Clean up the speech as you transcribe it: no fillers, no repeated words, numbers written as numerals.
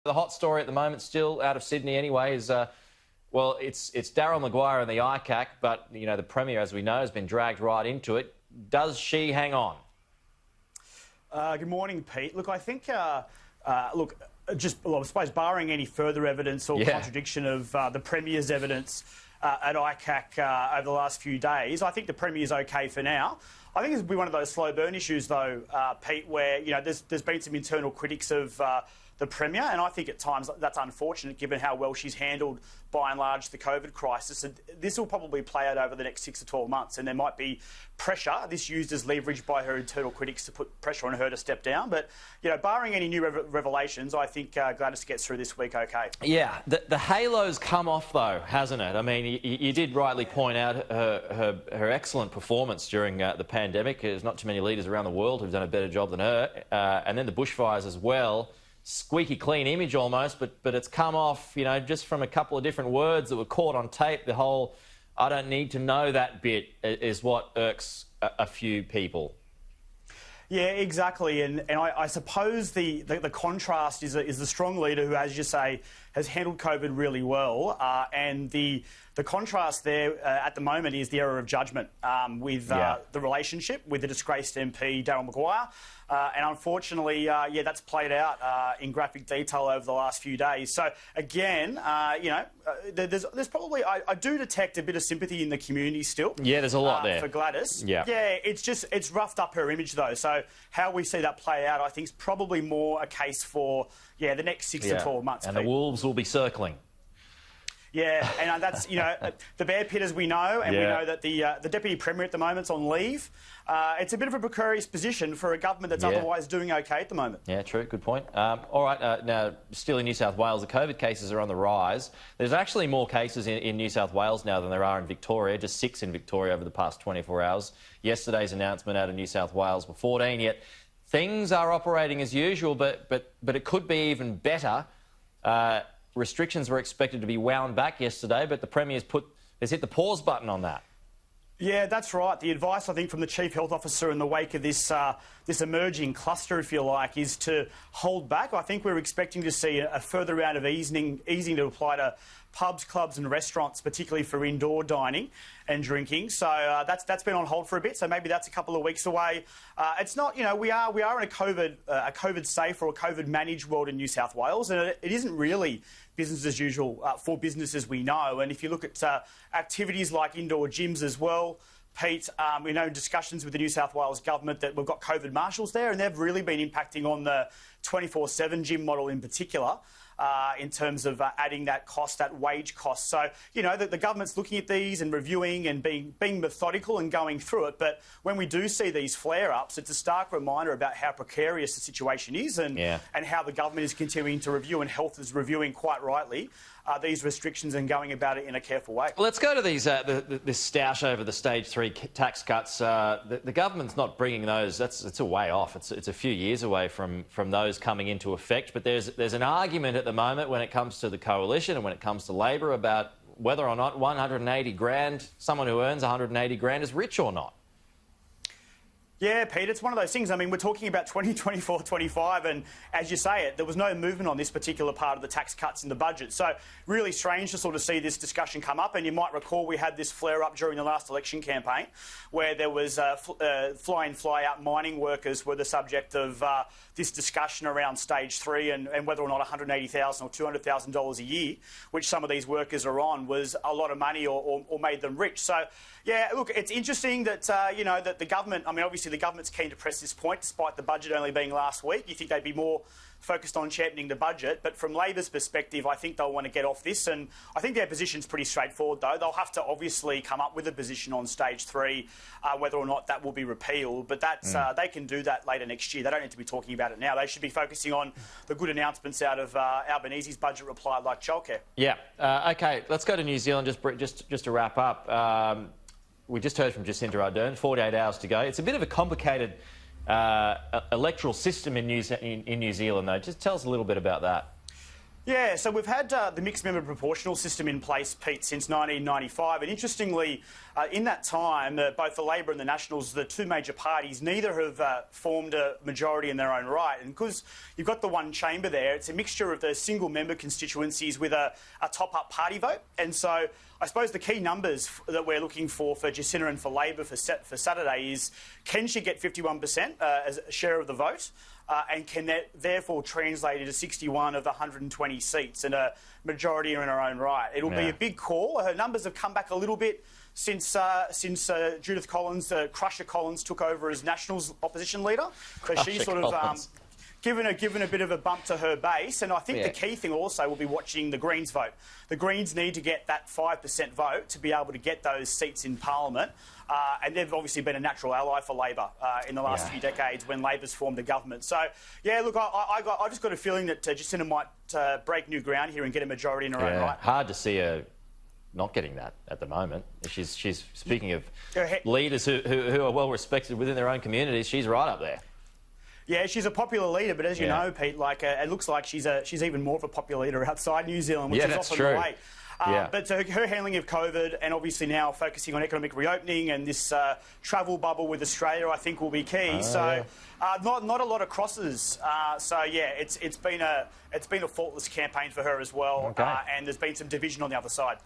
The hot story at the moment, still out of Sydney anyway, is, well, it's Daryl Maguire and the ICAC, but, you know, the Premier, as we know, has been dragged right into it. Does she hang on? Good morning, Pete. Look, I think, I suppose barring any further evidence or contradiction of the Premier's evidence at ICAC over the last few days, I think the Premier's okay for now. I think it's be one of those slow burn issues, though, Pete, where, you know, there's been some internal critics of the Premier, and I think at times that's unfortunate given how well she's handled, by and large, the COVID crisis. And this will probably play out over the next 6 to 12 months, and there might be pressure, this used as leverage by her internal critics to put pressure on her to step down. But, you know, barring any new revelations, I think Gladys gets through this week okay. Yeah, the halo's come off, though, hasn't it? I mean, you did rightly point out her excellent performance during the pandemic. There's not too many leaders around the world who've done a better job than her. And then the bushfires as well. Squeaky clean image almost, but it's come off, you know, just from a couple of different words that were caught on tape. The whole "I don't need to know that" bit is what irks a few people. Yeah, exactly. And I suppose the contrast is the strong leader who, as you say, has handled COVID really well. And the contrast there at the moment is the error of judgment with the relationship with the disgraced MP, Daryl Maguire. And unfortunately, that's played out in graphic detail over the last few days. So, again, you know, there's probably... I do detect a bit of sympathy in the community still. Yeah, there's a lot there. For Gladys. Yeah. Yeah, it's roughed up her image, though. So how we see that play out, I think, is probably more a case for, the next 6 to 12 months. And the Wolves will be circling. Yeah, and that's, you know, the bear pit, as we know, and we know that the Deputy Premier at the moment's on leave. It's a bit of a precarious position for a government that's otherwise doing okay at the moment. Yeah, true. Good point. All right, now, still in New South Wales, the COVID cases are on the rise. There's actually more cases in New South Wales now than there are in Victoria, just 6 in Victoria over the past 24 hours. Yesterday's announcement out of New South Wales were 14, yet things are operating as usual, but it could be even better. Restrictions were expected to be wound back yesterday, but the Premier's hit the pause button on that. Yeah, that's right. The advice, I think, from the Chief Health Officer in the wake of this emerging cluster, if you like, is to hold back. I think we're expecting to see a further round of easing to apply to pubs, clubs and restaurants, particularly for indoor dining and drinking. So that's been on hold for a bit, so maybe that's a couple of weeks away. It's not, you know, we are in a COVID safe or a COVID managed world in New South Wales, and it isn't really business as usual for businesses we know. And if you look at activities like indoor gyms as well, Pete, we know in discussions with the New South Wales government that we've got COVID marshals there, and they've really been impacting on the 24/7 gym model in particular. In terms of adding that cost, that wage cost. So, you know, the government's looking at these and reviewing and being methodical and going through it. But when we do see these flare-ups, it's a stark reminder about how precarious the situation is and how the government is continuing to review, and health is reviewing quite rightly these restrictions and going about it in a careful way. Well, let's go to these this stoush over the stage 3 tax cuts. The government's not bringing those. It's a way off. It's a few years away from those coming into effect. But there's an argument at the moment when it comes to the coalition and when it comes to Labor about whether or not 180 grand, someone who earns 180 grand, is rich or not. Yeah, Pete, it's one of those things. I mean, we're talking about 2024, 25, and as you say it, there was no movement on this particular part of the tax cuts in the budget. So really strange to sort of see this discussion come up. And you might recall we had this flare-up during the last election campaign where there was fly-in, fly-out mining workers were the subject of this discussion around stage 3 and whether or not $180,000 or $200,000 a year, which some of these workers are on, was a lot of money or made them rich. So, yeah, look, it's interesting that, you know, that the government, I mean, obviously the government's keen to press this point, despite the budget only being last week. You think they'd be more focused on championing the budget. But from Labor's perspective, I think they'll want to get off this. And I think their position's pretty straightforward, though. They'll have to obviously come up with a position on stage 3, whether or not that will be repealed. But that's they can do that later next year. They don't need to be talking about it now. They should be focusing on the good announcements out of Albanese's budget reply, like childcare. Yeah. OK, let's go to New Zealand just to wrap up. We just heard from Jacinda Ardern, 48 hours to go. It's a bit of a complicated electoral system in New Zealand, though. Just tell us a little bit about that. Yeah, so we've had the mixed member proportional system in place, Pete, since 1995. And interestingly, in that time, both the Labor and the Nationals, the two major parties, neither have formed a majority in their own right. And because you've got the one chamber there, it's a mixture of the single member constituencies with a top-up party vote. And so I suppose the key numbers that we're looking for Jacinta and for Labor for Saturday is, can she get 51% as a share of the vote? And can that therefore translate into 61 of the 120 seats and a majority in her own right? It'll be a big call. Her numbers have come back a little bit since Judith Collins, Crusher Collins, took over as Nationals opposition leader. So she's sort of given a bit of a bump to her base. And I think the key thing also will be watching the Greens vote. The Greens need to get that 5% vote to be able to get those seats in Parliament. And they've obviously been a natural ally for Labor in the last few decades when Labor's formed the government. So, yeah, look, I just got a feeling that Jacinta might break new ground here and get a majority in her own right. Hard to see her not getting that at the moment. She's speaking of leaders who are well respected within their own communities. She's right up there. Yeah, she's a popular leader, but as you know, Pete, like it looks like she's even more of a popular leader outside New Zealand, which is often the way. But her handling of COVID and obviously now focusing on economic reopening and this travel bubble with Australia, I think will be key. Not a lot of crosses. It's been a faultless campaign for her as well. And there's been some division on the other side.